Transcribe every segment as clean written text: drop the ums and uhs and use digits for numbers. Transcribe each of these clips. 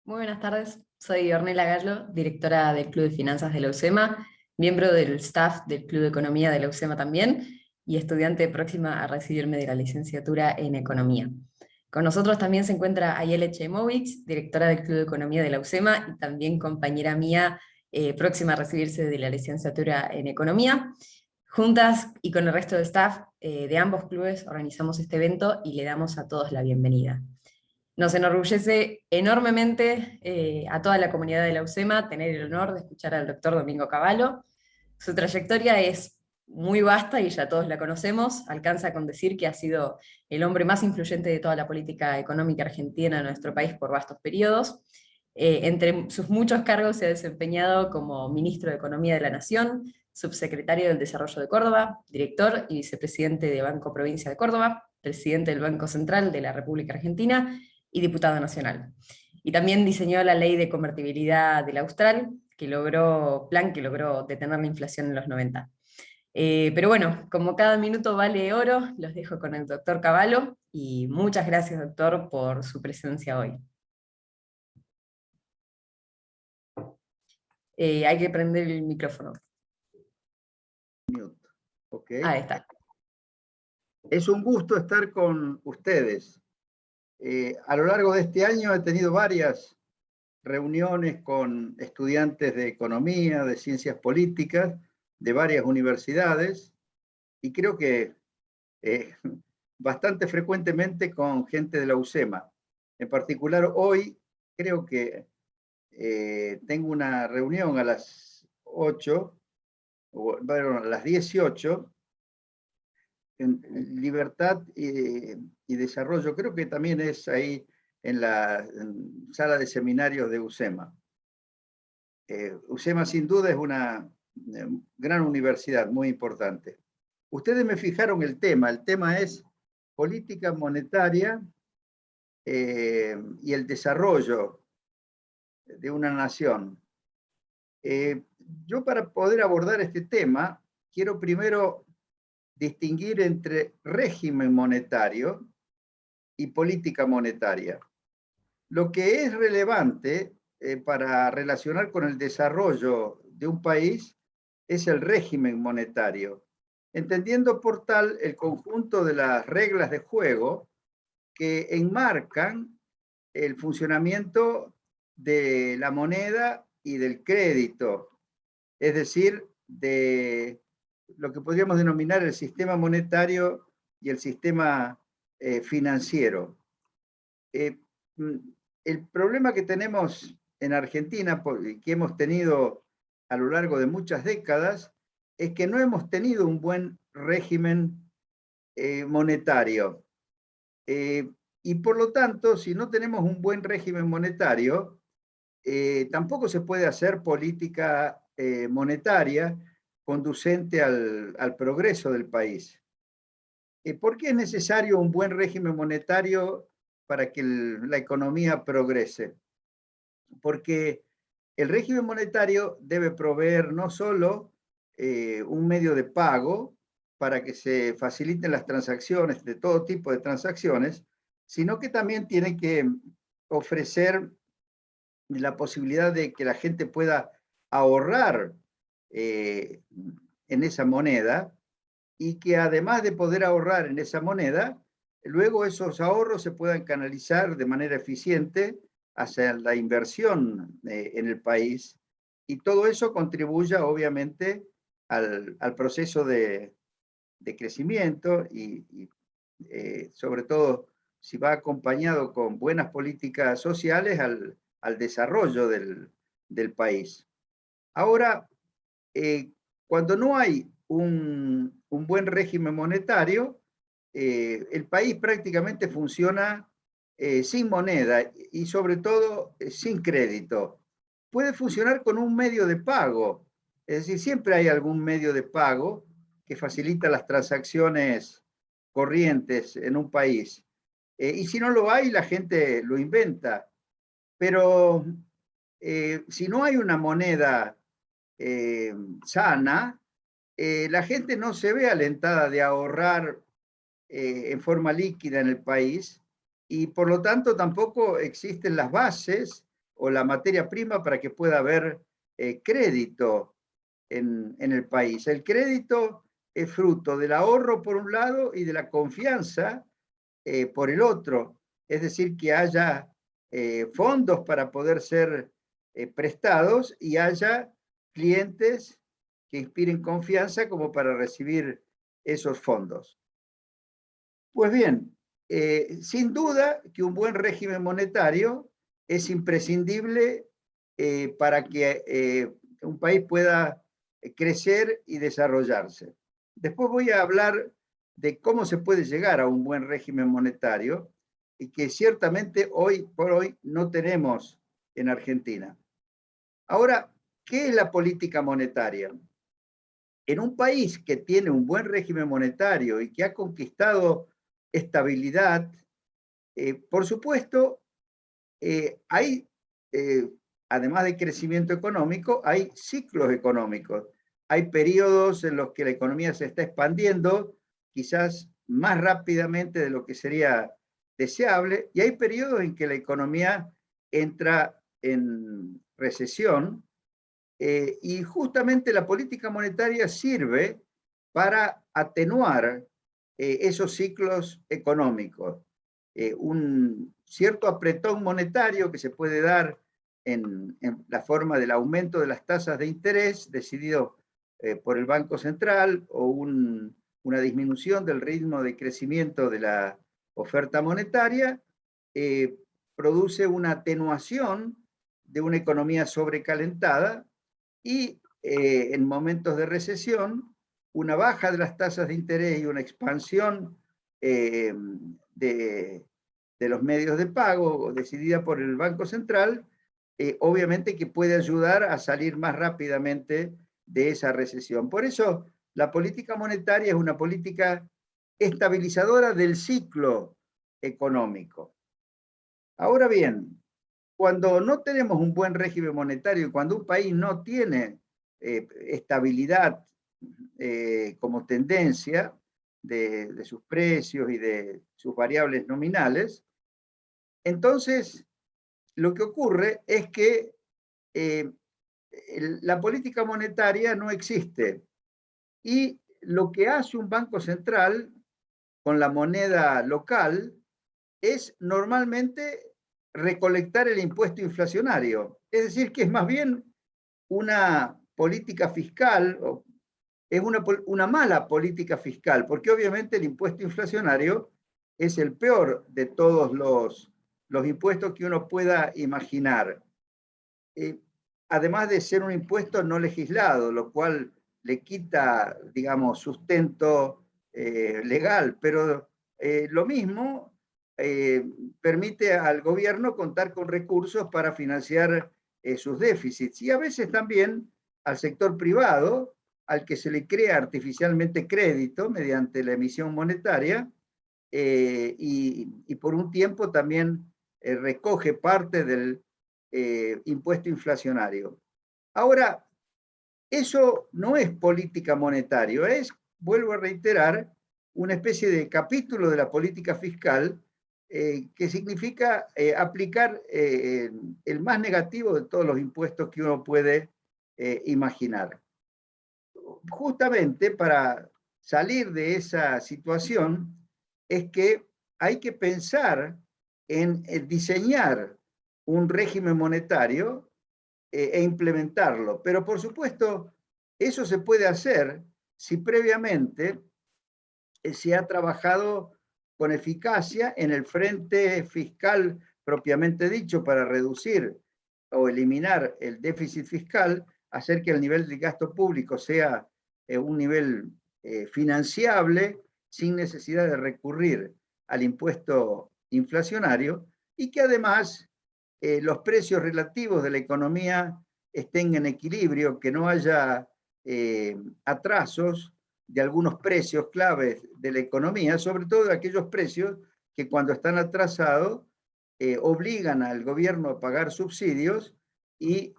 Muy buenas tardes, soy Ornella Gallo, directora del Club de Finanzas de la UCEMA, miembro del staff del Club de Economía de la UCEMA también y estudiante próxima a recibirme de la licenciatura en Economía. Con nosotros también se encuentra Ayele Chemovic, directora del Club de Economía de la UCEMA y también compañera mía próxima a recibirse de la licenciatura en Economía. Juntas y con el resto del staff de ambos clubes organizamos este evento y le damos a todos la bienvenida. Nos enorgullece enormemente a toda la comunidad de la UCEMA tener el honor de escuchar al doctor Domingo Cavallo. Su trayectoria es muy vasta y ya todos la conocemos. Alcanza con decir que ha sido el hombre más influyente de toda la política económica argentina en nuestro país por vastos periodos. Entre sus muchos cargos se ha desempeñado como ministro de Economía de la Nación, subsecretario del Desarrollo de Córdoba, director y vicepresidente de Banco Provincia de Córdoba, presidente del Banco Central de la República Argentina y diputado nacional. Y también diseñó la ley de convertibilidad del Austral, plan que logró detener la inflación en los 90. Pero bueno, como cada minuto vale oro, los dejo con el doctor Cavallo y muchas gracias, doctor, por su presencia hoy. Hay que prender el micrófono. Okay. Ahí está. Es un gusto estar con ustedes. A lo largo de este año he tenido varias reuniones con estudiantes de economía, de ciencias políticas, de varias universidades, y creo que bastante frecuentemente con gente de la UCEMA. En particular, hoy creo que tengo una reunión a las 8, bueno, a las 18, en libertad y desarrollo, creo que también es ahí en la sala de seminarios de UCEMA. UCEMA sin duda es una gran universidad, muy importante. Ustedes me fijaron el tema es política monetaria y el desarrollo de una nación. Yo para poder abordar este tema, quiero primero distinguir entre régimen monetario y política monetaria. Lo que es relevante para relacionar con el desarrollo de un país es el régimen monetario, entendiendo por tal el conjunto de las reglas de juego que enmarcan el funcionamiento de la moneda y del crédito, es decir, de lo que podríamos denominar el sistema monetario y el sistema financiero. El problema que tenemos en Argentina, que hemos tenido a lo largo de muchas décadas, es que no hemos tenido un buen régimen monetario. Y por lo tanto, si no tenemos un buen régimen monetario, tampoco se puede hacer política monetaria conducente al progreso del país. ¿Por qué es necesario un buen régimen monetario para que la economía progrese? Porque el régimen monetario debe proveer no solo un medio de pago para que se faciliten las transacciones, de todo tipo de transacciones, sino que también tiene que ofrecer la posibilidad de que la gente pueda ahorrar en esa moneda y que además de poder ahorrar en esa moneda, luego esos ahorros se puedan canalizar de manera eficiente hacia la inversión en el país y todo eso contribuya obviamente al proceso de crecimiento y sobre todo si va acompañado con buenas políticas sociales al desarrollo del país. Ahora, cuando no hay un buen régimen monetario, el país prácticamente funciona sin moneda y sobre todo sin crédito. Puede funcionar con un medio de pago, es decir, siempre hay algún medio de pago que facilita las transacciones corrientes en un país. Y si no lo hay, la gente lo inventa. Pero si no hay una moneda sana, la gente no se ve alentada de ahorrar en forma líquida en el país y por lo tanto tampoco existen las bases o la materia prima para que pueda haber crédito en el país. El crédito es fruto del ahorro por un lado y de la confianza por el otro. Es decir, que haya fondos para poder ser prestados y haya clientes que inspiren confianza como para recibir esos fondos. Pues bien, sin duda que un buen régimen monetario es imprescindible para que un país pueda crecer y desarrollarse. Después voy a hablar de cómo se puede llegar a un buen régimen monetario y que ciertamente hoy por hoy no tenemos en Argentina. Ahora, ¿qué es la política monetaria? En un país que tiene un buen régimen monetario y que ha conquistado estabilidad, por supuesto, hay, además de crecimiento económico, hay ciclos económicos. Hay periodos en los que la economía se está expandiendo, quizás más rápidamente de lo que sería deseable, y hay periodos en que la economía entra en recesión, y justamente la política monetaria sirve para atenuar esos ciclos económicos. Un cierto apretón monetario que se puede dar en la forma del aumento de las tasas de interés decidido por el Banco Central o una disminución del ritmo de crecimiento de la oferta monetaria, produce una atenuación de una economía sobrecalentada y en momentos de recesión, una baja de las tasas de interés y una expansión de los medios de pago decidida por el Banco Central, obviamente que puede ayudar a salir más rápidamente de esa recesión. Por eso, la política monetaria es una política estabilizadora del ciclo económico. Ahora bien, cuando no tenemos un buen régimen monetario y cuando un país no tiene estabilidad como tendencia de sus precios y de sus variables nominales, entonces lo que ocurre es que la política monetaria no existe. Y lo que hace un banco central con la moneda local es normalmente recolectar el impuesto inflacionario. Es decir, que es más bien una política fiscal, es una mala política fiscal, porque obviamente el impuesto inflacionario es el peor de todos los impuestos que uno pueda imaginar. Además de ser un impuesto no legislado, lo cual le quita, digamos, sustento legal, pero lo mismo permite al gobierno contar con recursos para financiar sus déficits y a veces también al sector privado, al que se le crea artificialmente crédito mediante la emisión monetaria y por un tiempo también recoge parte del impuesto inflacionario. Ahora, eso no es política monetaria, es, vuelvo a reiterar, una especie de capítulo de la política fiscal que significa aplicar el más negativo de todos los impuestos que uno puede imaginar. Justamente para salir de esa situación es que hay que pensar en diseñar un régimen monetario e implementarlo. Pero por supuesto, eso se puede hacer si previamente se ha trabajado con eficacia en el frente fiscal propiamente dicho para reducir o eliminar el déficit fiscal, hacer que el nivel de gasto público sea un nivel financiable sin necesidad de recurrir al impuesto inflacionario y que además los precios relativos de la economía estén en equilibrio, que no haya atrasos de algunos precios claves de la economía, sobre todo de aquellos precios que cuando están atrasados obligan al gobierno a pagar subsidios y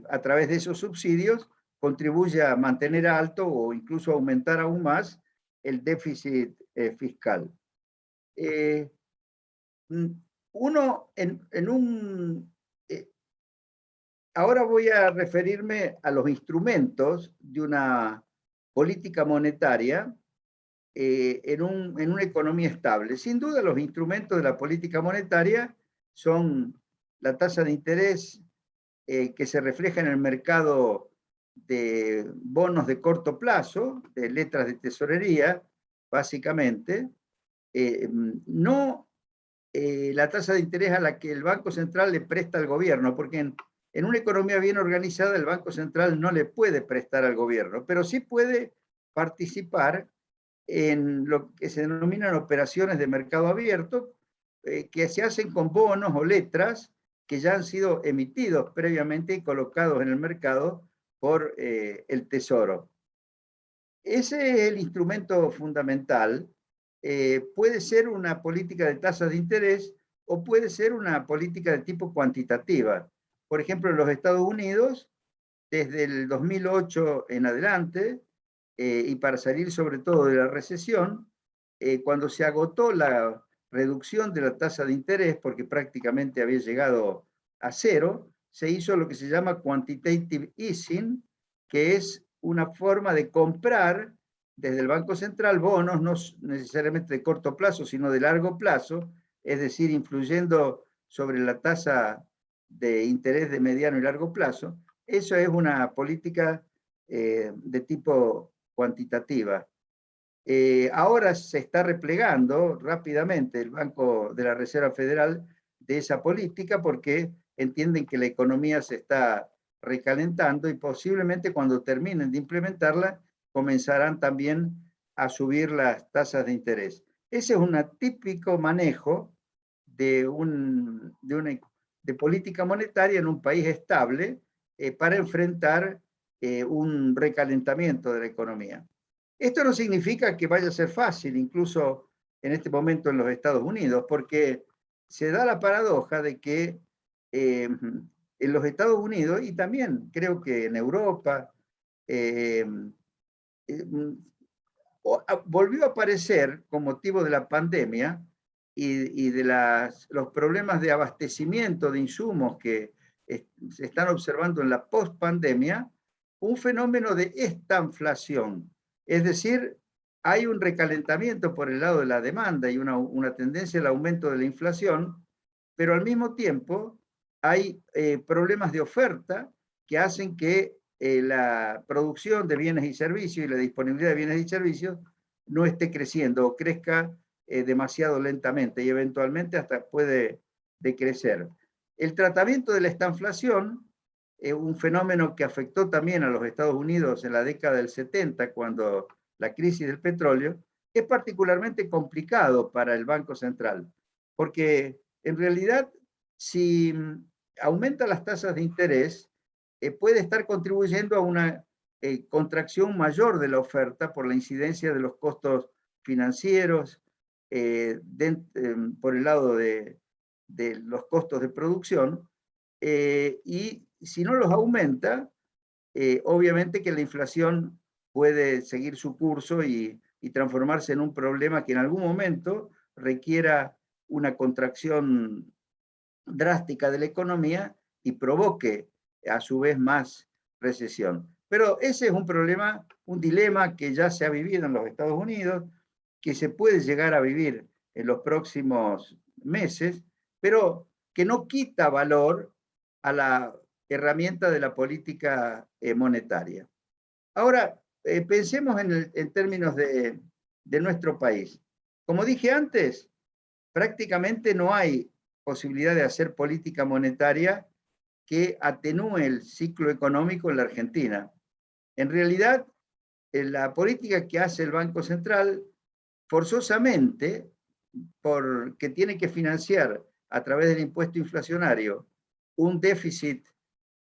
a través de esos subsidios contribuye a mantener alto o incluso aumentar aún más el déficit fiscal. Uno en un ahora voy a referirme a los instrumentos de una política monetaria en una economía estable. Sin duda, los instrumentos de la política monetaria son la tasa de interés que se refleja en el mercado de bonos de corto plazo, de letras de tesorería, básicamente, no la tasa de interés a la que el Banco Central le presta al gobierno, porque en una economía bien organizada el Banco Central no le puede prestar al gobierno, pero sí puede participar en lo que se denominan operaciones de mercado abierto, que se hacen con bonos o letras que ya han sido emitidos previamente y colocados en el mercado por el Tesoro. Ese es el instrumento fundamental. Puede ser una política de tasas de interés o puede ser una política de tipo cuantitativa. Por ejemplo, en los Estados Unidos, desde el 2008 en adelante, y para salir sobre todo de la recesión, cuando se agotó la reducción de la tasa de interés, porque prácticamente había llegado a cero, se hizo lo que se llama quantitative easing, que es una forma de comprar desde el Banco Central bonos, no necesariamente de corto plazo, sino de largo plazo, es decir, influyendo sobre la tasa de interés de mediano y largo plazo. Eso es una política de tipo cuantitativa. Ahora se está replegando rápidamente el Banco de la Reserva Federal de esa política porque entienden que la economía se está recalentando y posiblemente cuando terminen de implementarla comenzarán también a subir las tasas de interés. Ese es un típico manejo de política monetaria en un país estable para enfrentar un recalentamiento de la economía. Esto no significa que vaya a ser fácil, incluso en este momento en los Estados Unidos, porque se da la paradoja de que en los Estados Unidos y también creo que en Europa eh, eh, volvió a aparecer con motivo de la pandemia y de los problemas de abastecimiento de insumos que se están observando en la post-pandemia, un fenómeno de estanflación. Es decir, hay un recalentamiento por el lado de la demanda y una tendencia al aumento de la inflación, pero al mismo tiempo hay problemas de oferta que hacen que la producción de bienes y servicios y la disponibilidad de bienes y servicios no esté creciendo o crezca demasiado lentamente y eventualmente hasta puede decrecer. El tratamiento de la estanflación, un fenómeno que afectó también a los Estados Unidos en la década del 70, cuando la crisis del petróleo, es particularmente complicado para el Banco Central, porque en realidad si aumenta las tasas de interés, puede estar contribuyendo a una contracción mayor de la oferta por la incidencia de los costos financieros, por el lado de los costos de producción, y si no los aumenta, obviamente que la inflación puede seguir su curso y transformarse en un problema que en algún momento requiera una contracción drástica de la economía y provoque a su vez más recesión. Pero ese es un problema, un dilema que ya se ha vivido en los Estados Unidos, que se puede llegar a vivir en los próximos meses, pero que no quita valor a la herramienta de la política monetaria. Ahora, pensemos en términos de nuestro país. Como dije antes, prácticamente no hay posibilidad de hacer política monetaria que atenúe el ciclo económico en la Argentina. En realidad, la política que hace el Banco Central, forzosamente, porque tiene que financiar a través del impuesto inflacionario un déficit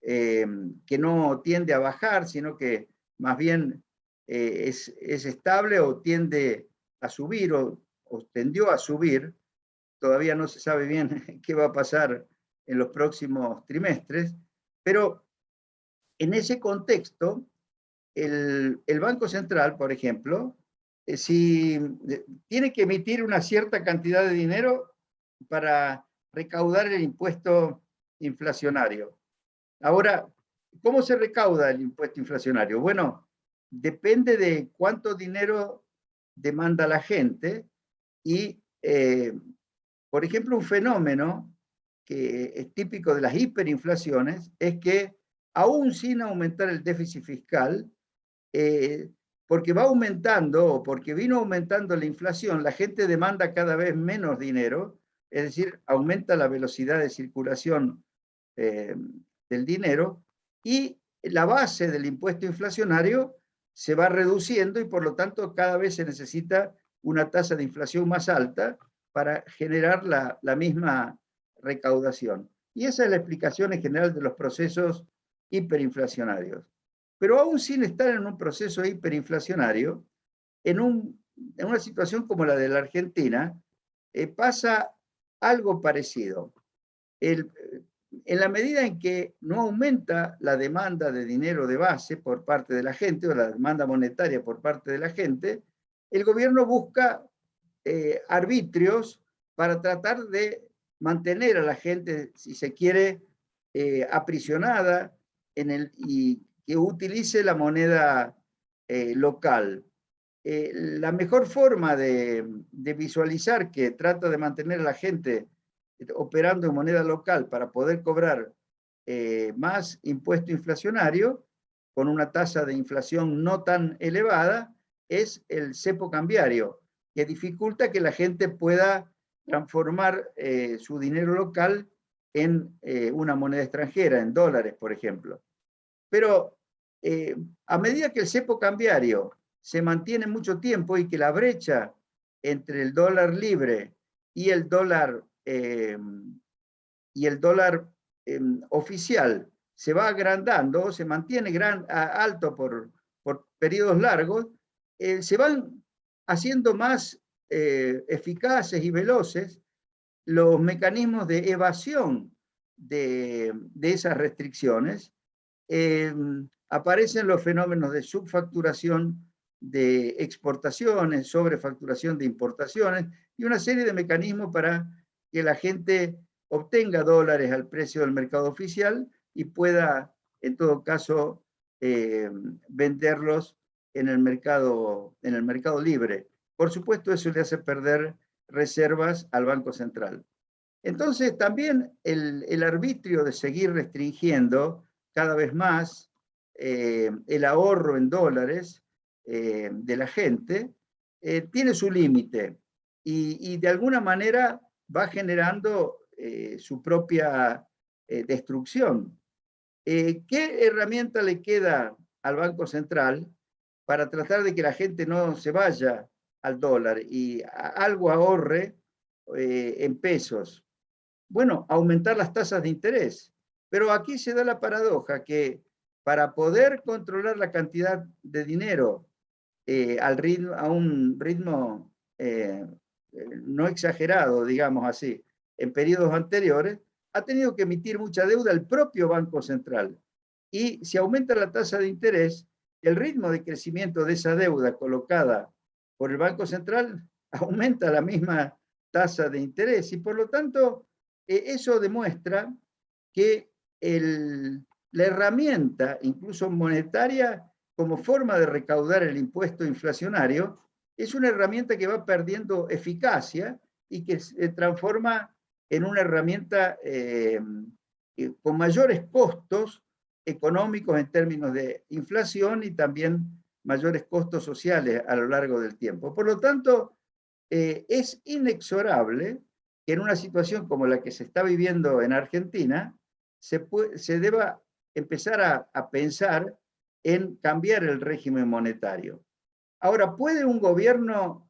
que no tiende a bajar, sino que más bien es estable o tiende a subir o tendió a subir. Todavía no se sabe bien qué va a pasar en los próximos trimestres, pero en ese contexto, el Banco Central, por ejemplo, si tiene que emitir una cierta cantidad de dinero para recaudar el impuesto inflacionario. Ahora, ¿cómo se recauda el impuesto inflacionario? Bueno, depende de cuánto dinero demanda la gente y, por ejemplo, un fenómeno que es típico de las hiperinflaciones es que, aún sin aumentar el déficit fiscal, porque va aumentando o porque vino aumentando la inflación, la gente demanda cada vez menos dinero, es decir, aumenta la velocidad de circulación eh, del dinero y la base del impuesto inflacionario se va reduciendo y por lo tanto cada vez se necesita una tasa de inflación más alta para generar la misma recaudación. Y esa es la explicación en general de los procesos hiperinflacionarios. Pero aún sin estar en un proceso hiperinflacionario, en una situación como la de la Argentina, pasa algo parecido. El, en la medida en que no aumenta la demanda de dinero de base por parte de la gente o la demanda monetaria por parte de la gente, el gobierno busca arbitrios para tratar de mantener a la gente, si se quiere, aprisionada y que utilice la moneda local. La mejor forma de visualizar que trata de mantener a la gente operando en moneda local para poder cobrar más impuesto inflacionario con una tasa de inflación no tan elevada es el cepo cambiario, que dificulta que la gente pueda transformar su dinero local en una moneda extranjera, en dólares, por ejemplo. Pero a medida que el cepo cambiario se mantiene mucho tiempo y que la brecha entre el dólar libre y el dólar oficial se va agrandando, se mantiene alto por periodos largos, se van haciendo más eficaces y veloces los mecanismos de evasión de esas restricciones. Aparecen los fenómenos de subfacturación de exportaciones, sobrefacturación de importaciones y una serie de mecanismos para que la gente obtenga dólares al precio del mercado oficial y pueda, en todo caso, venderlos en el mercado libre. Por supuesto, eso le hace perder reservas al Banco Central. Entonces, también el arbitrio de seguir restringiendo cada vez más el ahorro en dólares de la gente tiene su límite y de alguna manera va generando su propia destrucción. ¿Qué herramienta le queda al Banco Central para tratar de que la gente no se vaya al dólar y algo ahorre en pesos? Bueno, aumentar las tasas de interés. Pero aquí se da la paradoja que para poder controlar la cantidad de dinero a un ritmo no exagerado, digamos así, en periodos anteriores, ha tenido que emitir mucha deuda el propio Banco Central. Y si aumenta la tasa de interés, el ritmo de crecimiento de esa deuda colocada por el Banco Central aumenta la misma tasa de interés y por lo tanto eso demuestra que la herramienta, incluso monetaria, como forma de recaudar el impuesto inflacionario, es una herramienta que va perdiendo eficacia y que se transforma en una herramienta con mayores costos económicos en términos de inflación y también mayores costos sociales a lo largo del tiempo. Por lo tanto, es inexorable que en una situación como la que se está viviendo en Argentina, se deba empezar a pensar en cambiar el régimen monetario. Ahora, ¿puede un gobierno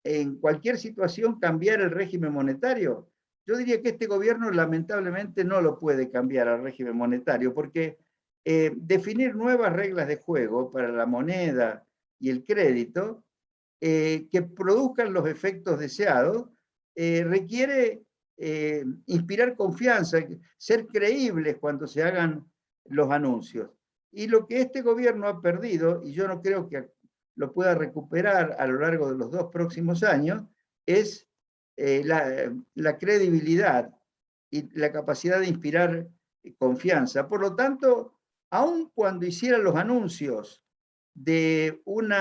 en cualquier situación cambiar el régimen monetario? Yo diría que este gobierno lamentablemente no lo puede cambiar al régimen monetario porque definir nuevas reglas de juego para la moneda y el crédito que produzcan los efectos deseados requiere inspirar confianza, ser creíbles cuando se hagan los anuncios. Y lo que este gobierno ha perdido, y yo no creo que lo pueda recuperar a lo largo de los 2 próximos años, es la credibilidad y la capacidad de inspirar confianza. Por lo tanto, aun cuando hicieran los anuncios de un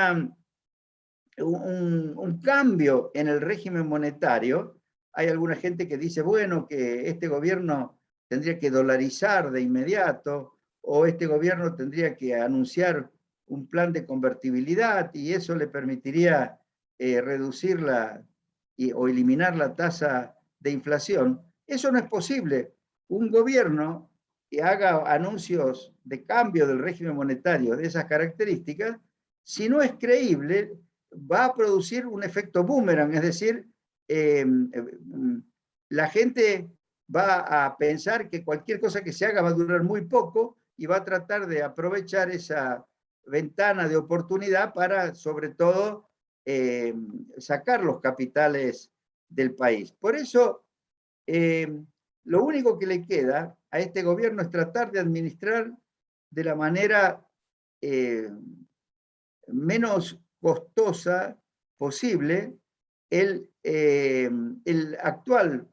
cambio en el régimen monetario, hay alguna gente que dice, bueno, que este gobierno tendría que dolarizar de inmediato, o este gobierno tendría que anunciar un plan de convertibilidad y eso le permitiría reducir o eliminar la tasa de inflación. Eso no es posible. Un gobierno que haga anuncios de cambio del régimen monetario de esas características, si no es creíble, va a producir un efecto boomerang, es decir, la gente va a pensar que cualquier cosa que se haga va a durar muy poco y va a tratar de aprovechar esa ventana de oportunidad para, sobre todo, sacar los capitales del país. Por eso, lo único que le queda a este gobierno es tratar de administrar de la manera menos costosa posible el actual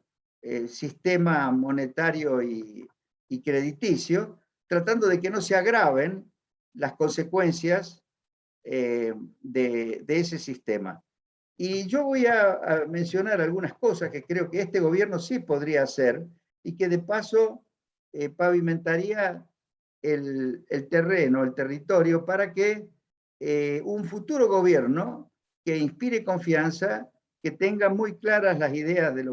sistema monetario y crediticio, tratando de que no se agraven las consecuencias de ese sistema. Y yo voy a mencionar algunas cosas que creo que este gobierno sí podría hacer y que de paso pavimentaría el terreno, el territorio, para que un futuro gobierno que inspire confianza, que tenga muy claras las ideas de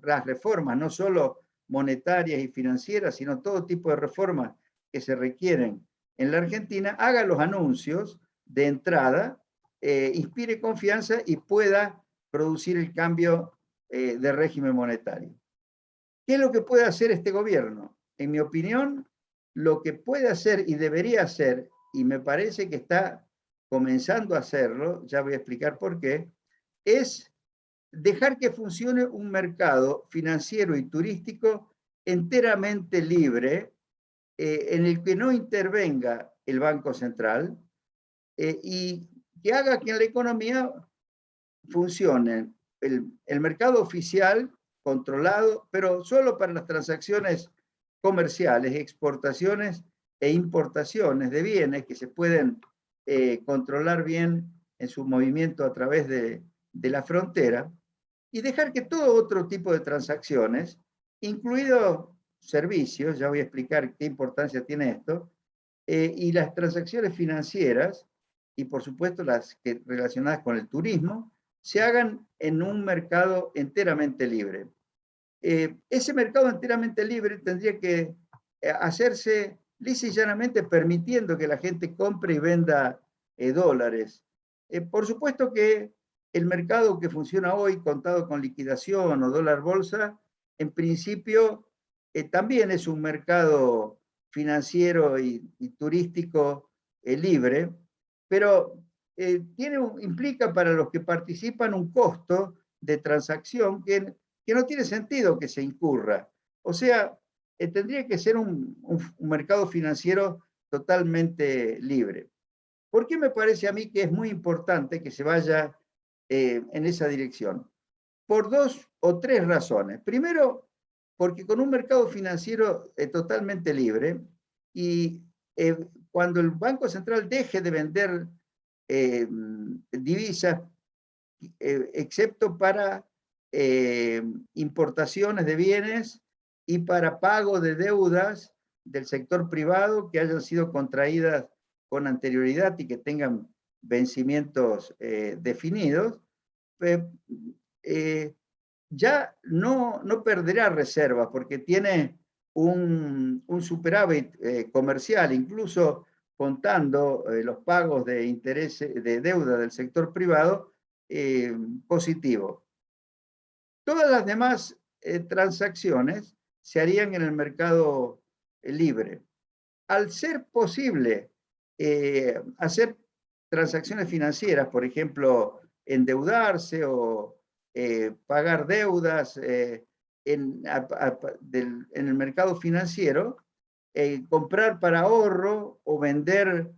las reformas, no solo monetarias y financieras, sino todo tipo de reformas que se requieren en la Argentina, haga los anuncios de entrada, inspire confianza y pueda producir el cambio de régimen monetario. ¿Qué es lo que puede hacer este gobierno? En mi opinión, lo que puede hacer y debería hacer, y me parece que está comenzando a hacerlo, ya voy a explicar por qué, es dejar que funcione un mercado financiero y turístico enteramente libre, en el que no intervenga el Banco Central, y que haga que en la economía funcione el mercado oficial controlado, pero solo para las transacciones comerciales, exportaciones e importaciones de bienes que se pueden controlar bien en su movimiento a través de la frontera, y dejar que todo otro tipo de transacciones, incluidos servicios, ya voy a explicar qué importancia tiene esto, y las transacciones financieras, y por supuesto las que relacionadas con el turismo, se hagan en un mercado enteramente libre. Ese mercado enteramente libre tendría que hacerse lisa y llanamente permitiendo que la gente compre y venda dólares. Por supuesto que el mercado que funciona hoy, contado con liquidación o dólar bolsa, en principio también es un mercado financiero y turístico libre, pero implica para los que participan un costo de transacción que no tiene sentido que se incurra. O sea, tendría que ser un mercado financiero totalmente libre. ¿Por qué me parece a mí que es muy importante que se vaya en esa dirección? Por dos o tres razones. Primero, porque con un mercado financiero totalmente libre y cuando el Banco Central deje de vender divisas, excepto para importaciones de bienes y para pago de deudas del sector privado que hayan sido contraídas con anterioridad y que tengan vencimientos definidos, ya no perderá reservas porque tiene un superávit comercial, incluso contando los pagos de interés de deuda del sector privado positivo. Todas las demás transacciones se harían en el mercado libre. Al ser posible hacer transacciones financieras, por ejemplo, endeudarse o pagar deudas en el mercado financiero, comprar para ahorro o vender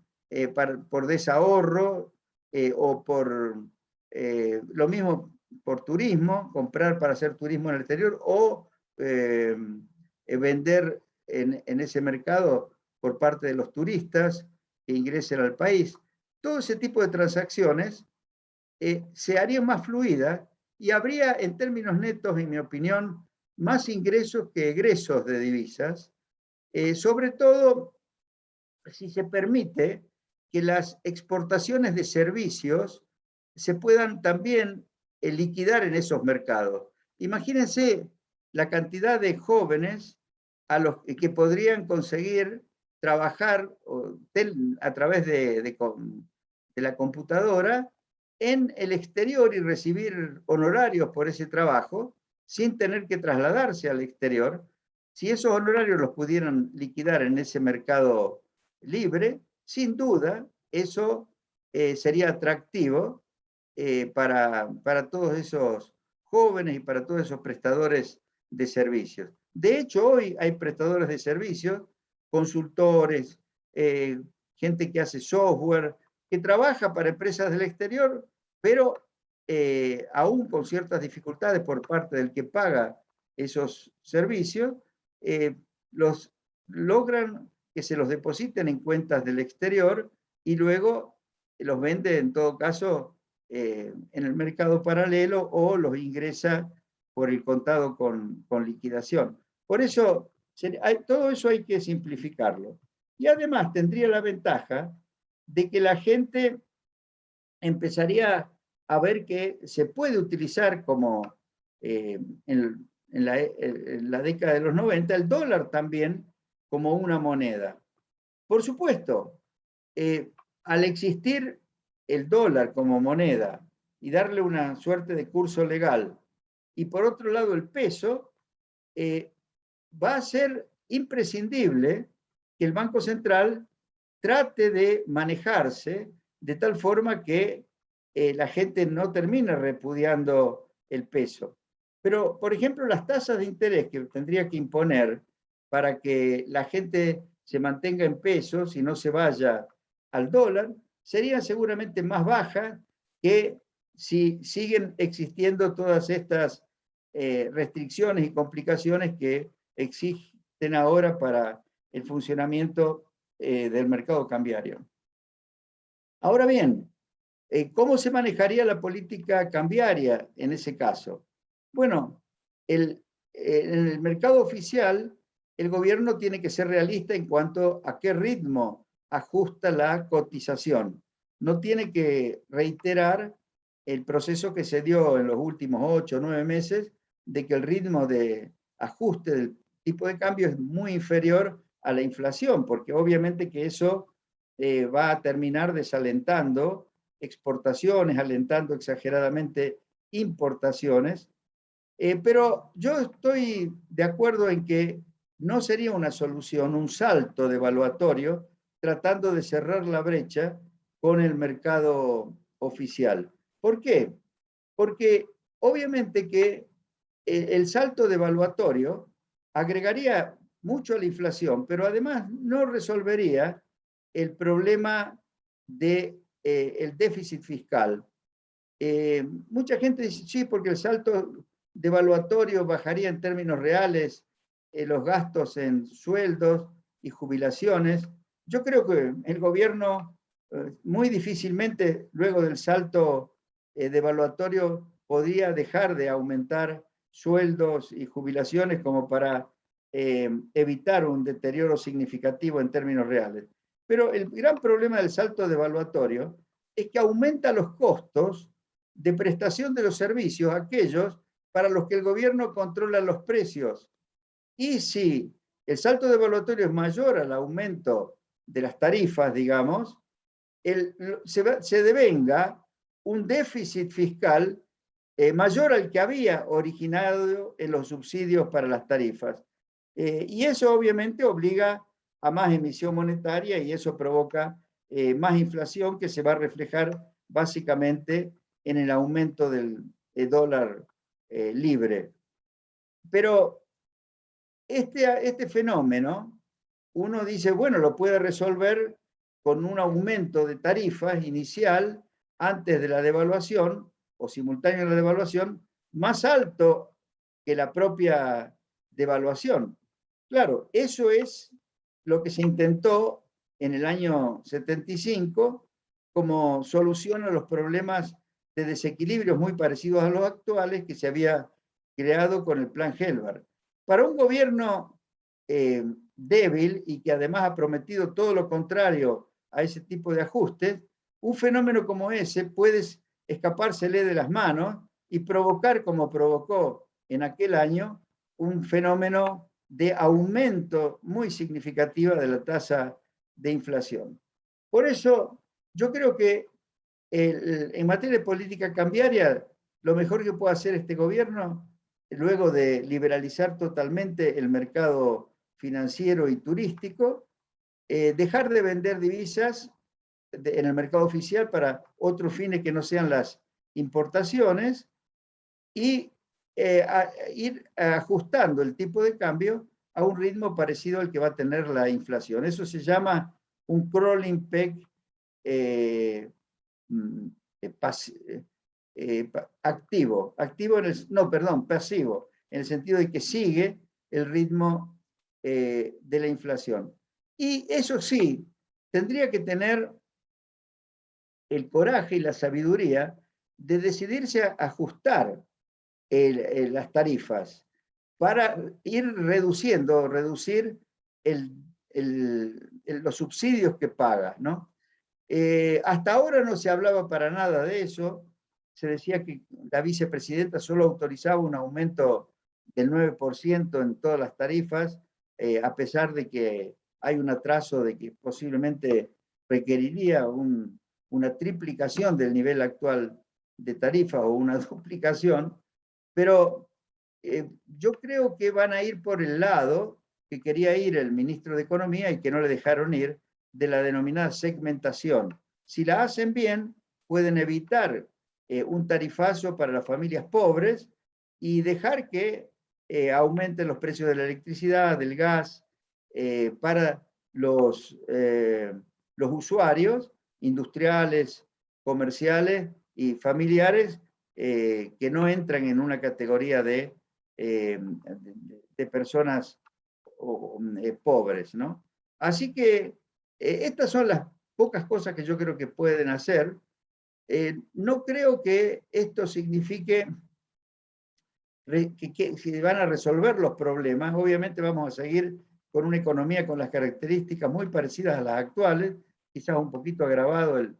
por desahorro o por lo mismo por turismo, comprar para hacer turismo en el exterior o vender en ese mercado por parte de los turistas que ingresen al país. Todo ese tipo de transacciones se harían más fluidas y habría, en términos netos, en mi opinión, más ingresos que egresos de divisas, sobre todo si se permite que las exportaciones de servicios se puedan también liquidar en esos mercados. Imagínense la cantidad de jóvenes a los que podrían conseguir trabajar a través de la computadora en el exterior y recibir honorarios por ese trabajo sin tener que trasladarse al exterior. Si esos honorarios los pudieran liquidar en ese mercado libre, sin duda eso sería atractivo para todos esos jóvenes y para todos esos prestadores de servicios. De hecho, hoy hay prestadores de servicios, consultores, gente que hace software, que trabaja para empresas del exterior, pero aún con ciertas dificultades por parte del que paga esos servicios, los logran que se los depositen en cuentas del exterior y luego los vende en todo caso en el mercado paralelo o los ingresa por el contado con liquidación. Por eso, todo eso hay que simplificarlo. Y además tendría la ventaja de que la gente empezaría a ver que se puede utilizar como en la década de los 90, el dólar también como una moneda. Por supuesto, al existir el dólar como moneda y darle una suerte de curso legal, y por otro lado el peso, va a ser imprescindible que el Banco Central trate de manejarse de tal forma que la gente no termine repudiando el peso. Pero, por ejemplo, las tasas de interés que tendría que imponer para que la gente se mantenga en pesos y no se vaya al dólar, serían seguramente más bajas que si siguen existiendo todas estas restricciones y complicaciones que existen ahora para el funcionamiento del mercado cambiario. Ahora bien, ¿cómo se manejaría la política cambiaria en ese caso? Bueno, en el mercado oficial, el gobierno tiene que ser realista en cuanto a qué ritmo ajusta la cotización. No tiene que reiterar el proceso que se dio en los últimos 8 o 9 meses de que el ritmo de ajuste del tipo de cambio es muy inferior a la inflación, porque obviamente que eso va a terminar desalentando exportaciones, alentando exageradamente importaciones. Pero yo estoy de acuerdo en que no sería una solución, un salto devaluatorio, tratando de cerrar la brecha con el mercado oficial. ¿Por qué? Porque obviamente que el salto devaluatorio agregaría mucho a la inflación, pero además no resolvería el problema del déficit fiscal. Mucha gente dice, sí, porque el salto devaluatorio bajaría en términos reales los gastos en sueldos y jubilaciones. Yo creo que el gobierno muy difícilmente luego del salto devaluatorio podría dejar de aumentar sueldos y jubilaciones como para evitar un deterioro significativo en términos reales. Pero el gran problema del salto devaluatorio es que aumenta los costos de prestación de los servicios, aquellos para los que el gobierno controla los precios. Y si el salto devaluatorio es mayor al aumento de las tarifas, digamos, se devenga un déficit fiscal mayor al que había originado en los subsidios para las tarifas. Y eso obviamente obliga a más emisión monetaria y eso provoca más inflación que se va a reflejar básicamente en el aumento del dólar libre. Pero este fenómeno, uno dice, bueno, lo puede resolver con un aumento de tarifas inicial antes de la devaluación o simultáneo a la devaluación, más alto que la propia devaluación. Claro, eso es lo que se intentó en el año 75 como solución a los problemas de desequilibrios muy parecidos a los actuales que se había creado con el Plan Helbert. Para un gobierno débil y que además ha prometido todo lo contrario a ese tipo de ajustes, un fenómeno como ese puede escapársele de las manos y provocar, como provocó en aquel año, un fenómeno de aumento muy significativa de la tasa de inflación. Por eso, yo creo que en materia de política cambiaria, lo mejor que puede hacer este gobierno, luego de liberalizar totalmente el mercado financiero y turístico, dejar de vender divisas en el mercado oficial para otros fines que no sean las importaciones y ir ajustando el tipo de cambio a un ritmo parecido al que va a tener la inflación. Eso se llama un crawling peg activo, pasivo, en el sentido de que sigue el ritmo de la inflación. Y eso sí, tendría que tener el coraje y la sabiduría de decidirse a ajustar las tarifas para ir reducir los subsidios que paga, ¿no? Hasta ahora no se hablaba para nada de eso. Se decía que la vicepresidenta solo autorizaba un aumento del 9% en todas las tarifas, a pesar de que hay un atraso de que posiblemente requeriría una triplicación del nivel actual de tarifa o una duplicación, pero yo creo que van a ir por el lado que quería ir el ministro de Economía y que no le dejaron ir, de la denominada segmentación. Si la hacen bien, pueden evitar un tarifazo para las familias pobres y dejar que aumenten los precios de la electricidad, del gas, para los usuarios industriales, comerciales y familiares que no entran en una categoría de personas pobres, ¿no? Así que estas son las pocas cosas que yo creo que pueden hacer. No creo que esto signifique que se van a resolver los problemas. Obviamente vamos a seguir con una economía con las características muy parecidas a las actuales, quizás un poquito agravado el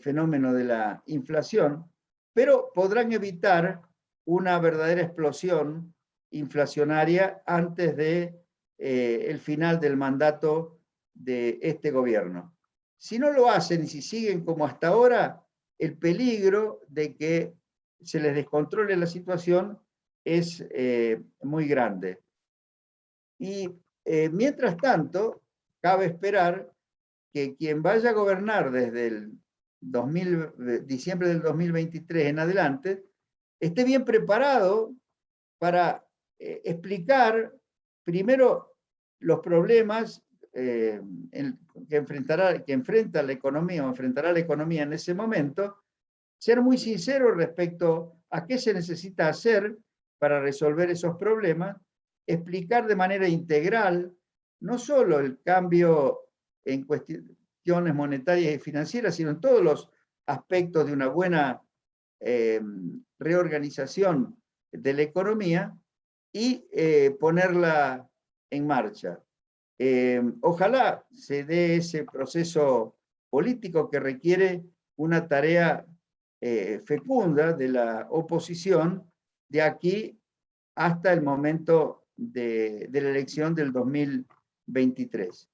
fenómeno de la inflación, pero podrán evitar una verdadera explosión inflacionaria antes de el final del mandato de este gobierno. Si no lo hacen y si siguen como hasta ahora, el peligro de que se les descontrole la situación es muy grande. Y mientras tanto, cabe esperar que quien vaya a gobernar desde el diciembre del 2023 en adelante, esté bien preparado para explicar primero los problemas que enfrenta la economía o enfrentará la economía en ese momento, ser muy sincero respecto a qué se necesita hacer para resolver esos problemas, explicar de manera integral no solo el cambio en cuestiones monetarias y financieras, sino en todos los aspectos de una buena reorganización de la economía y ponerla en marcha. Ojalá se dé ese proceso político que requiere una tarea fecunda de la oposición de aquí hasta el momento de la elección del 2023.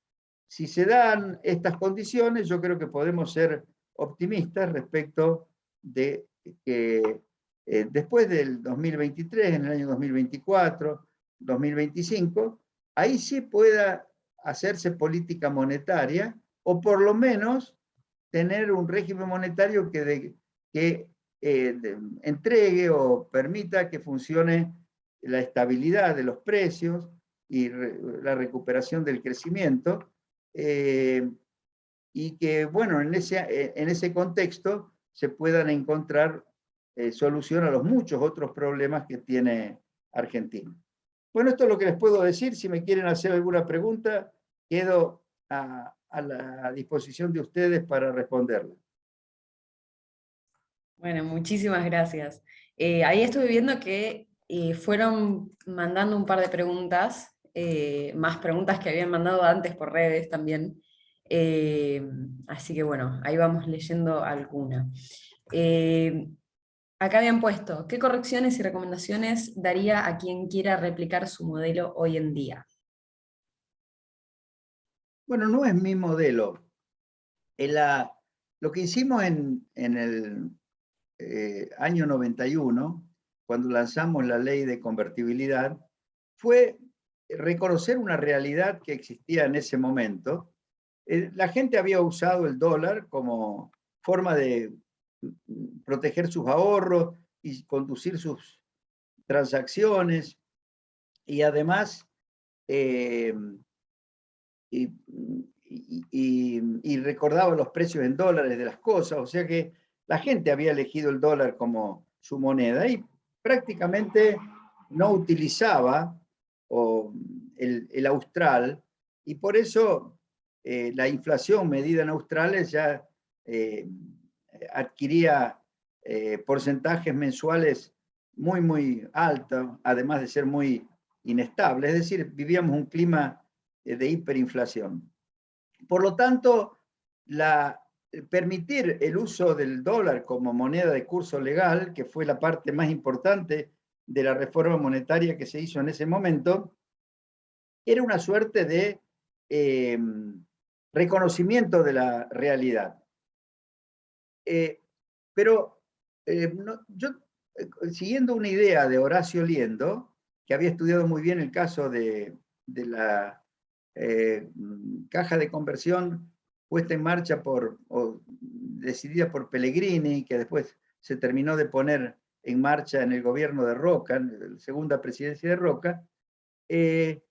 Si se dan estas condiciones, yo creo que podemos ser optimistas respecto de que después del 2023, en el año 2024, 2025, ahí sí pueda hacerse política monetaria o por lo menos tener un régimen monetario que entregue o permita que funcione la estabilidad de los precios y la recuperación del crecimiento, y que, bueno, en ese contexto se puedan encontrar solución a los muchos otros problemas que tiene Argentina. Bueno, esto es lo que les puedo decir. Si me quieren hacer alguna pregunta, quedo a la disposición de ustedes para responderla. Bueno, muchísimas gracias. Ahí estuve viendo que fueron mandando un par de preguntas, más preguntas que habían mandado antes por redes también. Así que bueno, ahí vamos leyendo alguna. Eh, Acá habían puesto, ¿qué correcciones y recomendaciones daría a quien quiera replicar su modelo hoy en día? Bueno, no es mi modelo. Lo que hicimos en el año 91, cuando lanzamos la ley de convertibilidad, fue reconocer una realidad que existía en ese momento. La gente había usado el dólar como forma de proteger sus ahorros y conducir sus transacciones, y además eh, y, y recordaba los precios en dólares de las cosas, o sea que la gente había elegido el dólar como su moneda y prácticamente no utilizaba el austral, y por eso la inflación medida en australes ya eh, adquiría porcentajes mensuales muy, muy altos, además de ser muy inestable, es decir, vivíamos un clima de hiperinflación. Por lo tanto, permitir el uso del dólar como moneda de curso legal, que fue la parte más importante de la reforma monetaria que se hizo en ese momento, era una suerte de eh, reconocimiento de la realidad. Pero no, yo, siguiendo una idea de Horacio Liendo, que había estudiado muy bien el caso de la caja de conversión puesta en marcha o decidida por Pellegrini, que después se terminó de poner en marcha en el gobierno de Roca, en la segunda presidencia de Roca, eh,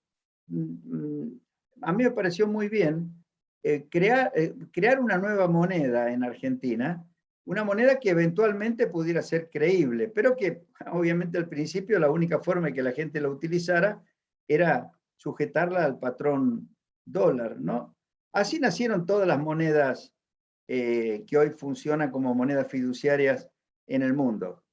a mí me pareció muy bien crear una nueva moneda en Argentina, una moneda que eventualmente pudiera ser creíble, pero que obviamente al principio la única forma de que la gente la utilizara era sujetarla al patrón dólar, ¿no? Así nacieron todas las monedas que hoy funcionan como monedas fiduciarias en el mundo.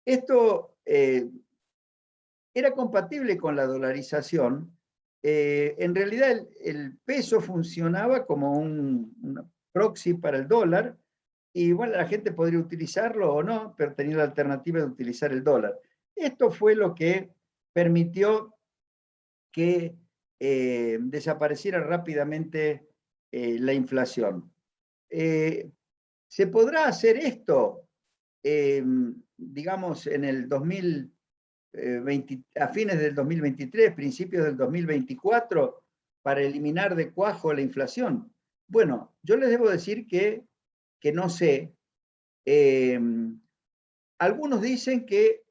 Esto era compatible con la dolarización. En realidad el peso funcionaba como un proxy para el dólar, y bueno, la gente podría utilizarlo o no, pero tenía la alternativa de utilizar el dólar. Esto fue lo que permitió que desapareciera rápidamente la inflación. ¿Se podrá hacer esto, digamos, en el 2020, a fines del 2023, principios del 2024, para eliminar de cuajo la inflación? Bueno, yo les debo decir que no sé. Eh, Algunos dicen que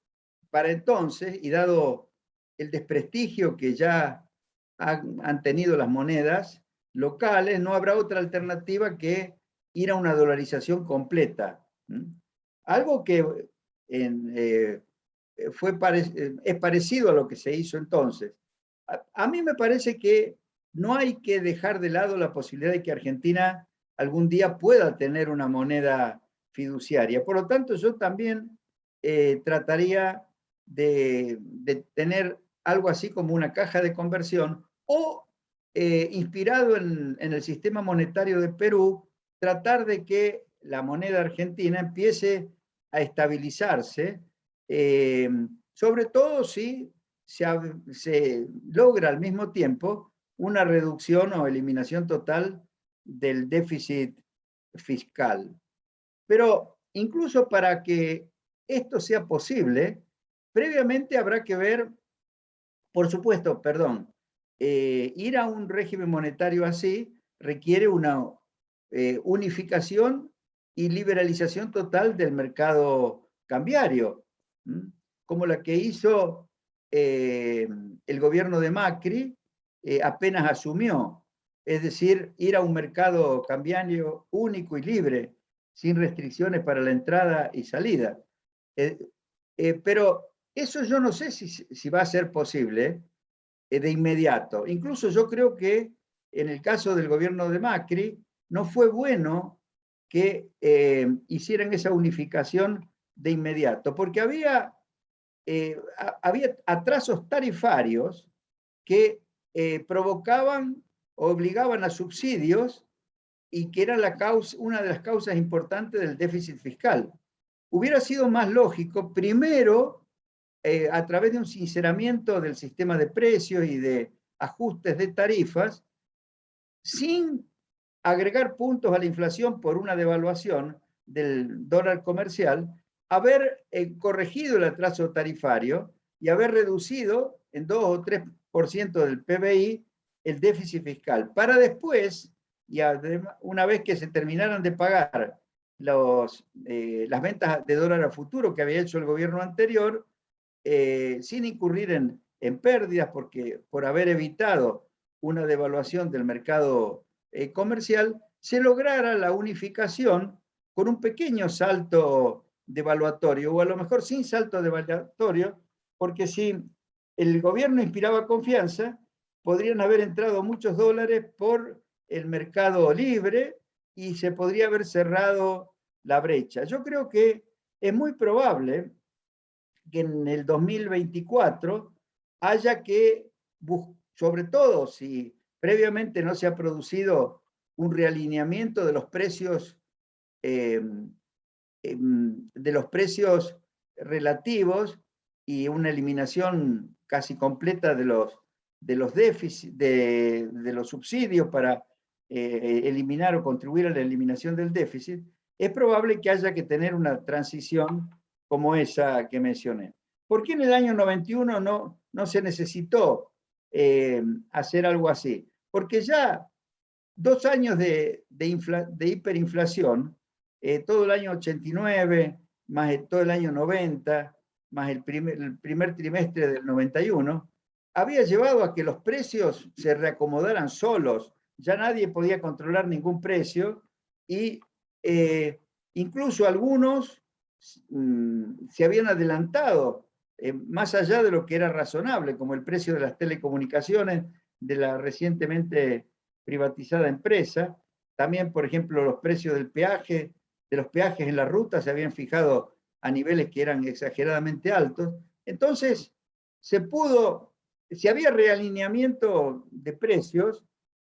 para entonces, y dado el desprestigio que ya han tenido las monedas locales, no habrá otra alternativa que ir a una dolarización completa. Algo que es parecido a lo que se hizo entonces. A mí me parece que no hay que dejar de lado la posibilidad de que Argentina algún día pueda tener una moneda fiduciaria. Por lo tanto, yo también trataría de tener algo así como una caja de conversión, o inspirado en el sistema monetario de Perú, tratar de que la moneda argentina empiece a estabilizarse, eh, sobre todo si se logra al mismo tiempo una reducción o eliminación total del déficit fiscal. Pero incluso para que esto sea posible, previamente habrá que ver, por supuesto, perdón, ir a un régimen monetario así requiere una unificación y liberalización total del mercado cambiario, como la que hizo el gobierno de Macri apenas asumió. Es decir, ir a un mercado cambiario único y libre, sin restricciones para la entrada y salida. Pero eso yo no sé si va a ser posible, de inmediato. Incluso yo creo que en el caso del gobierno de Macri, no fue bueno que hicieran esa unificación de inmediato, porque había atrasos tarifarios que provocaban, obligaban a subsidios y que era una de las causas importantes del déficit fiscal. Hubiera sido más lógico, primero, a través de un sinceramiento del sistema de precios y de ajustes de tarifas, sin agregar puntos a la inflación por una devaluación del dólar comercial, haber corregido el atraso tarifario y haber reducido en 2 o 3% del PBI el déficit fiscal, para después, y una vez que se terminaran de pagar las ventas de dólar a futuro que había hecho el gobierno anterior, sin incurrir en pérdidas, porque por haber evitado una devaluación del mercado comercial, se lograra la unificación con un pequeño salto devaluatorio, o a lo mejor sin salto devaluatorio, porque si el gobierno inspiraba confianza, podrían haber entrado muchos dólares por el mercado libre y se podría haber cerrado la brecha. Yo creo que es muy probable que en el 2024 haya que, sobre todo si previamente no se ha producido un realineamiento de los precios relativos y una eliminación casi completa de los déficits, de los subsidios para eliminar o contribuir a la eliminación del déficit, es probable que haya que tener una transición como esa que mencioné. ¿Por qué en el año 91 no se necesitó hacer algo así? Porque ya 2 años de hiperinflación, todo el año 89, más todo el año 90, más el primer trimestre del 91, había llevado a que los precios se reacomodaran solos. Ya nadie podía controlar ningún precio y incluso algunos se habían adelantado más allá de lo que era razonable, como el precio de las telecomunicaciones de la recientemente privatizada empresa. También, por ejemplo, los precios de los peajes en la ruta se habían fijado a niveles que eran exageradamente altos. Entonces, si había realineamiento de precios,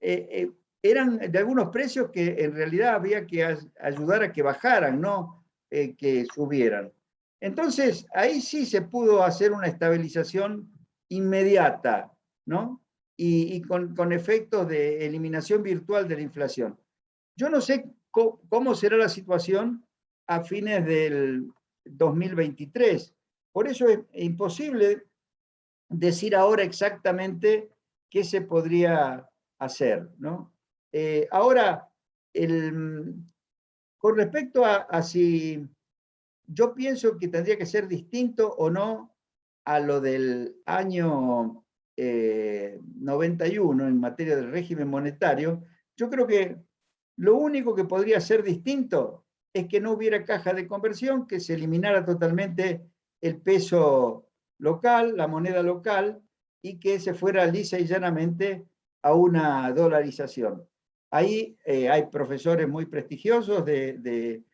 eran de algunos precios que en realidad había que ayudar a que bajaran, no que subieran. Entonces, ahí sí se pudo hacer una estabilización inmediata, ¿no? Y con efectos de eliminación virtual de la inflación. Yo no sé cómo será la situación a fines del 2023. Por eso es imposible decir ahora exactamente qué se podría hacer, ¿no? Ahora, con respecto a si yo pienso que tendría que ser distinto o no a lo del año 91 en materia del régimen monetario, yo creo que lo único que podría ser distinto es que no hubiera caja de conversión, que se eliminara totalmente el peso local, la moneda local, y que se fuera lisa y llanamente a una dolarización. Ahí hay profesores muy prestigiosos del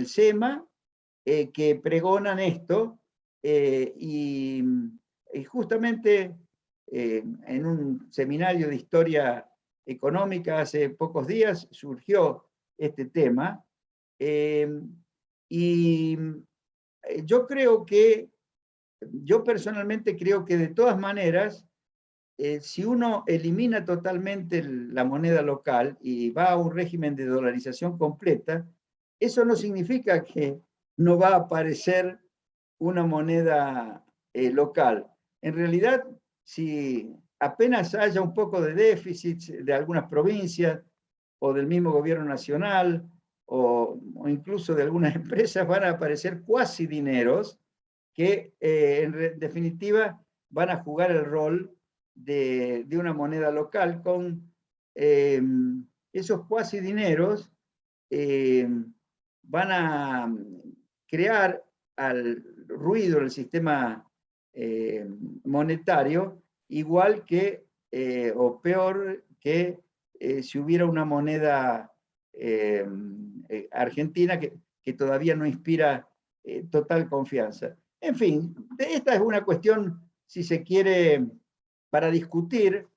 SEMA que pregonan esto y justamente en un seminario de historia económica hace pocos días surgió este tema y yo personalmente creo que de todas maneras, si uno elimina totalmente la moneda local y va a un régimen de dolarización completa, eso no significa que no va a aparecer una moneda local. En realidad, si apenas haya un poco de déficit de algunas provincias o del mismo gobierno nacional o incluso de algunas empresas, van a aparecer cuasi dineros que en definitiva van a jugar el rol de una moneda local con esos cuasi dineros van a crear al ruido del sistema monetario igual que, o peor que si hubiera una moneda argentina que todavía no inspira total confianza. En fin, esta es una cuestión, si se quiere, para discutir,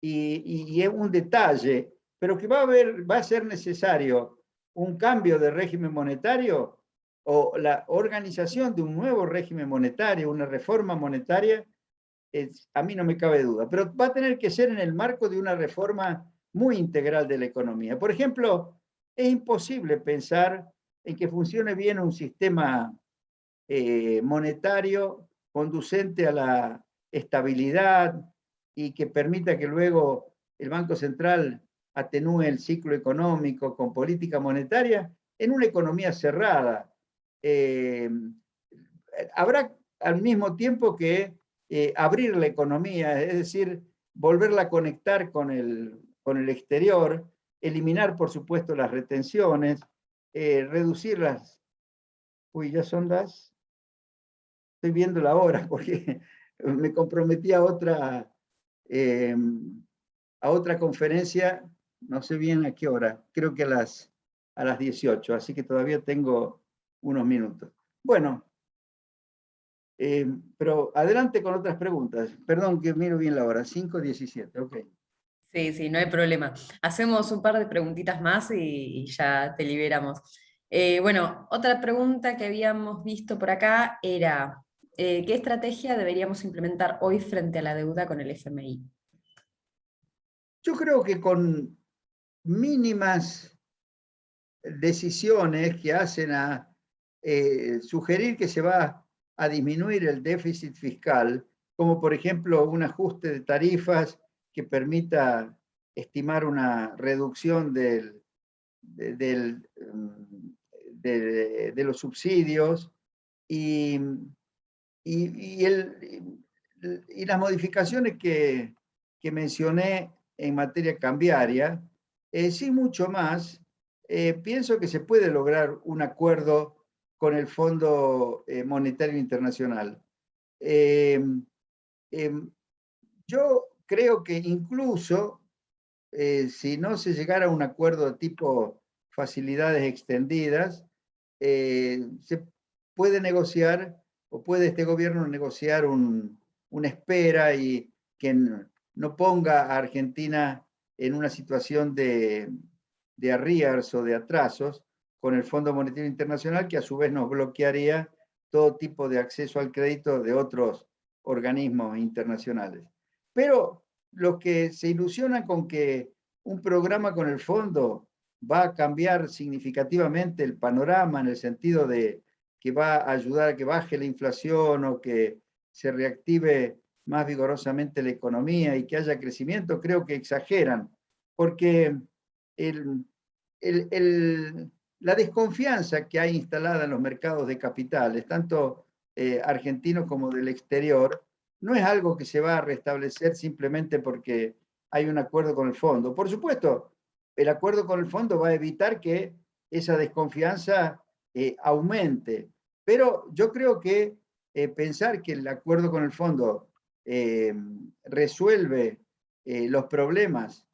y es un detalle, pero que va a ser necesario un cambio de régimen monetario o la organización de un nuevo régimen monetario, una reforma monetaria, a mí no me cabe duda, pero va a tener que ser en el marco de una reforma muy integral de la economía. Por ejemplo, es imposible pensar en que funcione bien un sistema monetario conducente a la estabilidad y que permita que luego el Banco Central atenúe el ciclo económico con política monetaria en una economía cerrada. Habrá al mismo tiempo que abrir la economía, es decir, volverla a conectar con el exterior, eliminar, por supuesto, las retenciones, reducirlas. Uy, ya son las... Estoy viendo la hora porque me comprometí eh, a otra conferencia, no sé bien a qué hora, creo que a las 18, así que todavía tengo unos minutos. Bueno, pero adelante con otras preguntas. Perdón que miro bien la hora, 5:17, ok. Sí, sí, no hay problema. Hacemos un par de preguntitas más y ya te liberamos. Bueno, otra pregunta que habíamos visto por acá era, ¿qué estrategia deberíamos implementar hoy frente a la deuda con el FMI? Yo creo que con mínimas decisiones que hacen a sugerir que se va a disminuir el déficit fiscal, como por ejemplo un ajuste de tarifas que permita estimar una reducción de los subsidios y, y, y las modificaciones que mencioné en materia cambiaria, sin mucho más, pienso que se puede lograr un acuerdo con el Fondo Monetario Internacional. Eh, eh, yo creo que incluso si no se llegara a un acuerdo de tipo facilidades extendidas, se puede negociar o puede este gobierno negociar una espera y que no ponga a Argentina en una situación de arrears o de atrasos con el Fondo Monetario Internacional, que a su vez nos bloquearía todo tipo de acceso al crédito de otros organismos internacionales. Pero los que se ilusionan con que un programa con el fondo va a cambiar significativamente el panorama en el sentido de que va a ayudar a que baje la inflación o que se reactive más vigorosamente la economía y que haya crecimiento, creo que exageran, porque el, la desconfianza que hay instalada en los mercados de capitales, tanto argentinos como del exterior, no es algo que se va a restablecer simplemente porque hay un acuerdo con el fondo. Por supuesto, el acuerdo con el fondo va a evitar que esa desconfianza aumente, pero yo creo que pensar que el acuerdo con el fondo resuelve los problemas.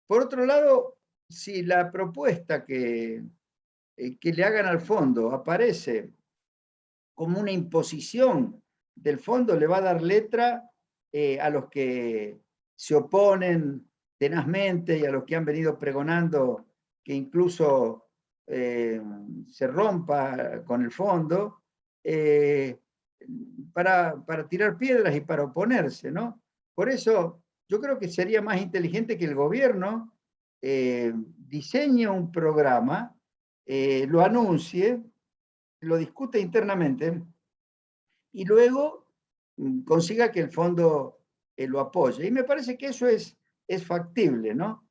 Por otro lado, si la propuesta que le hagan al fondo aparece como una imposición del fondo, le va a dar letra a los que se oponen tenazmente y a los que han venido pregonando que incluso se rompa con el fondo, eh, para tirar piedras y para oponerse, ¿no? Por eso yo creo que sería más inteligente que el gobierno diseñe un programa, lo anuncie, lo discute internamente y luego consiga que el fondo lo apoye. Y me parece que eso es factible, ¿no?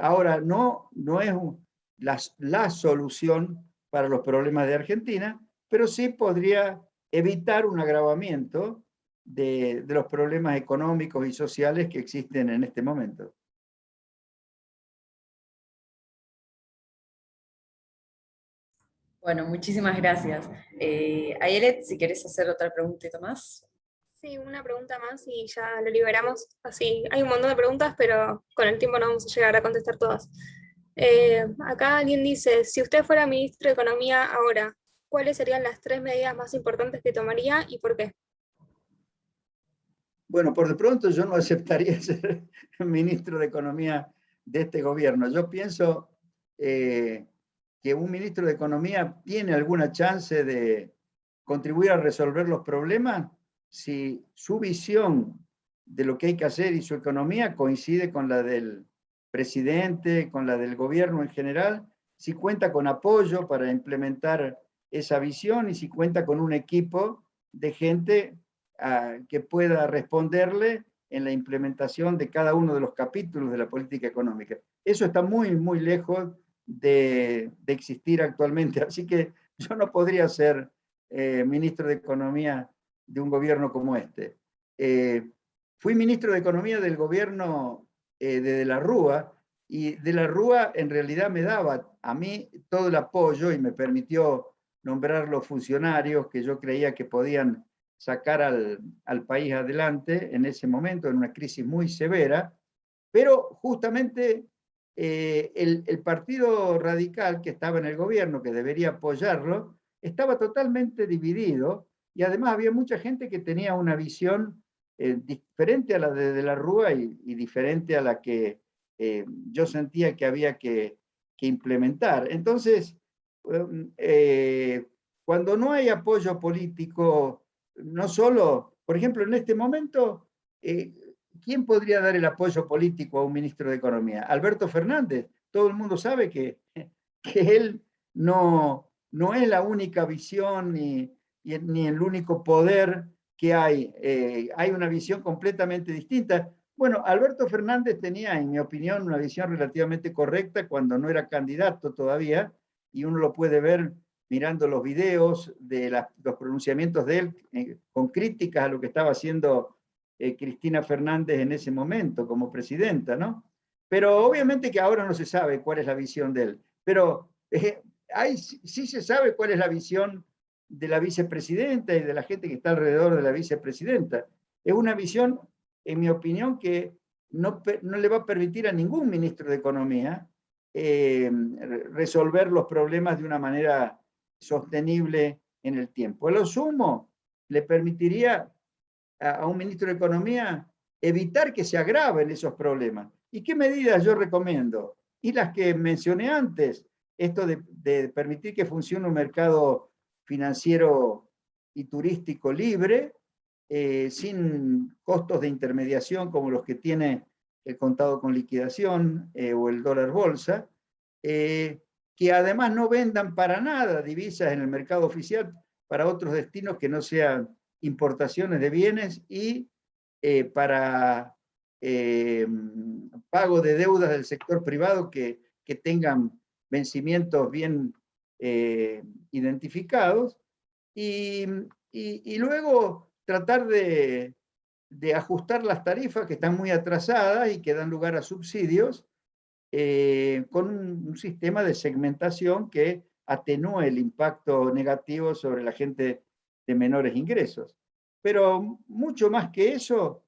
Ahora, no es la solución para los problemas de Argentina, pero sí podría evitar un agravamiento de los problemas económicos y sociales que existen en este momento. Bueno, muchísimas gracias. Ayelet, si querés hacer otra preguntita más. Sí, una pregunta más y ya lo liberamos. Así, hay un montón de preguntas, pero con el tiempo no vamos a llegar a contestar todas. Acá alguien dice, si usted fuera ministro de Economía ahora, ¿cuáles serían las 3 medidas más importantes que tomaría y por qué? Bueno, por de pronto yo no aceptaría ser ministro de Economía de este gobierno. Yo pienso que un ministro de Economía tiene alguna chance de contribuir a resolver los problemas si su visión de lo que hay que hacer y su economía coincide con la del presidente, con la del gobierno en general, si cuenta con apoyo para implementar esa visión y si cuenta con un equipo de gente que pueda responderle en la implementación de cada uno de los capítulos de la política económica. Eso está muy, muy lejos de existir actualmente, así que yo no podría ser ministro de Economía de un gobierno como este. Fui ministro de Economía del gobierno de la Rúa, y de la Rúa en realidad me daba a mí todo el apoyo y me permitió nombrar los funcionarios que yo creía que podían sacar al país adelante en ese momento, en una crisis muy severa, pero justamente el Partido Radical que estaba en el gobierno, que debería apoyarlo, estaba totalmente dividido y además había mucha gente que tenía una visión diferente a la de la Rúa y diferente a la que yo sentía que había que implementar. Entonces, cuando no hay apoyo político, no solo, por ejemplo, en este momento, ¿quién podría dar el apoyo político a un ministro de Economía? Alberto Fernández. Todo el mundo sabe que él no es la única visión ni el único poder que hay. Hay una visión completamente distinta. Bueno, Alberto Fernández tenía, en mi opinión, una visión relativamente correcta cuando no era candidato todavía, y uno lo puede ver mirando los videos de los pronunciamientos de él con críticas a lo que estaba haciendo Cristina Fernández en ese momento como presidenta, ¿no? Pero obviamente que ahora no se sabe cuál es la visión de él, pero sí se sabe cuál es la visión de la vicepresidenta y de la gente que está alrededor de la vicepresidenta. Es una visión, en mi opinión, que no le va a permitir a ningún ministro de Economía resolver los problemas de una manera sostenible en el tiempo. A lo sumo, le permitiría a un ministro de Economía evitar que se agraven esos problemas. ¿Y qué medidas yo recomiendo? Y las que mencioné antes, esto de permitir que funcione un mercado financiero y turístico libre, sin costos de intermediación como los que tiene el contado con liquidación o el dólar bolsa, que además no vendan para nada divisas en el mercado oficial para otros destinos que no sean importaciones de bienes y para pago de deudas del sector privado que tengan vencimientos bien identificados y luego tratar de ajustar las tarifas que están muy atrasadas y que dan lugar a subsidios con un sistema de segmentación que atenúe el impacto negativo sobre la gente de menores ingresos. Pero mucho más que eso,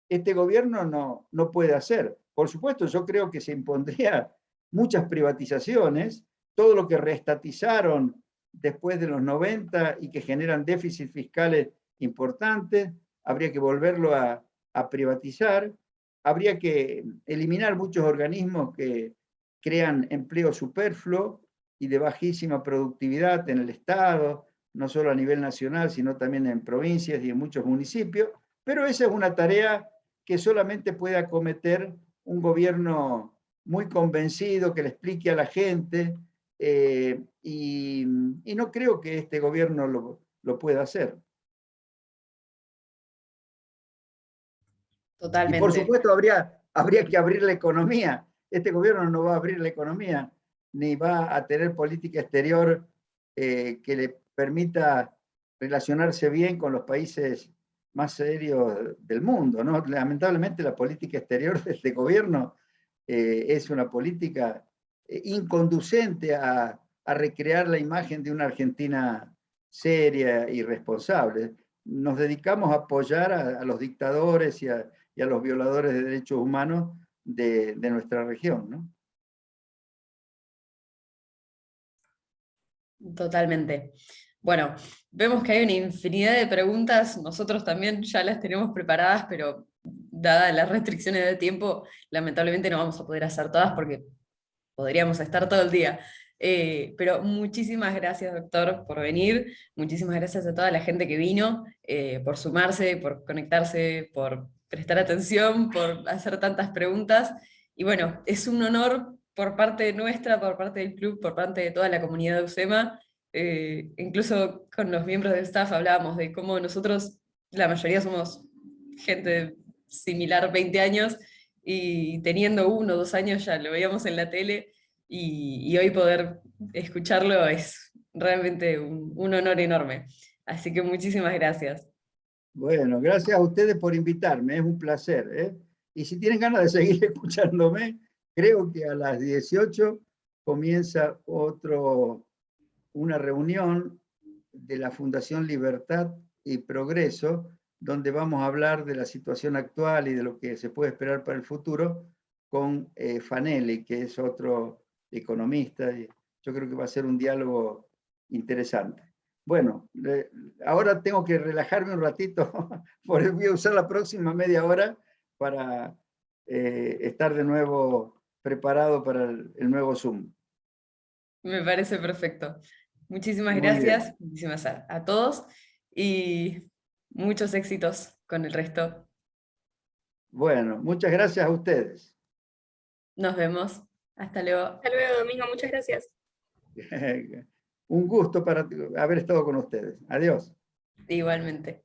este gobierno no puede hacer. Por supuesto, yo creo que se impondría muchas privatizaciones, todo lo que reestatizaron después de los 90 y que generan déficits fiscales importantes, habría que volverlo a privatizar, habría que eliminar muchos organismos que crean empleo superfluo y de bajísima productividad en el Estado, no solo a nivel nacional, sino también en provincias y en muchos municipios, pero esa es una tarea que solamente puede acometer un gobierno muy convencido, que le explique a la gente, y no creo que este gobierno lo pueda hacer. Y por Totalmente. supuesto habría que abrir la economía. Este gobierno no va a abrir la economía, ni va a tener política exterior que le permita relacionarse bien con los países más serios del mundo, ¿no? Lamentablemente la política exterior de este gobierno es una política inconducente a recrear la imagen de una Argentina seria y responsable. nos dedicamos a apoyar a los dictadores y a los violadores de derechos humanos de nuestra región, ¿no? Totalmente. Bueno, vemos que hay una infinidad de preguntas, nosotros también ya las tenemos preparadas, pero dadas las restricciones de tiempo, lamentablemente no vamos a poder hacer todas porque podríamos estar todo el día. Pero muchísimas gracias, doctor, por venir, muchísimas gracias a toda la gente que vino, por sumarse, por conectarse, por prestar atención, por hacer tantas preguntas. Y bueno, es un honor por parte nuestra, por parte del club, por parte de toda la comunidad de UCEMA. Incluso con los miembros del staff hablábamos de cómo nosotros, la mayoría somos gente similar, 20 años, y teniendo 1 o 2 años ya lo veíamos en la tele, y hoy poder escucharlo es realmente un honor enorme. Así que muchísimas gracias. Bueno, gracias a ustedes por invitarme, es un placer, ¿eh? Y si tienen ganas de seguir escuchándome, creo que a las 18 comienza una reunión de la Fundación Libertad y Progreso, donde vamos a hablar de la situación actual y de lo que se puede esperar para el futuro con Fanelli, que es otro economista. Y yo creo que va a ser un diálogo interesante. Bueno, ahora tengo que relajarme un ratito, porque voy a usar la próxima media hora para estar de nuevo preparado para el nuevo Zoom. Me parece perfecto. Muchísimas Muy bien. gracias, muchísimas a todos, y muchos éxitos con el resto. Bueno, muchas gracias a ustedes. Nos vemos. Hasta luego. Hasta luego, Domingo, muchas gracias. Un gusto para haber estado con ustedes. Adiós. Igualmente.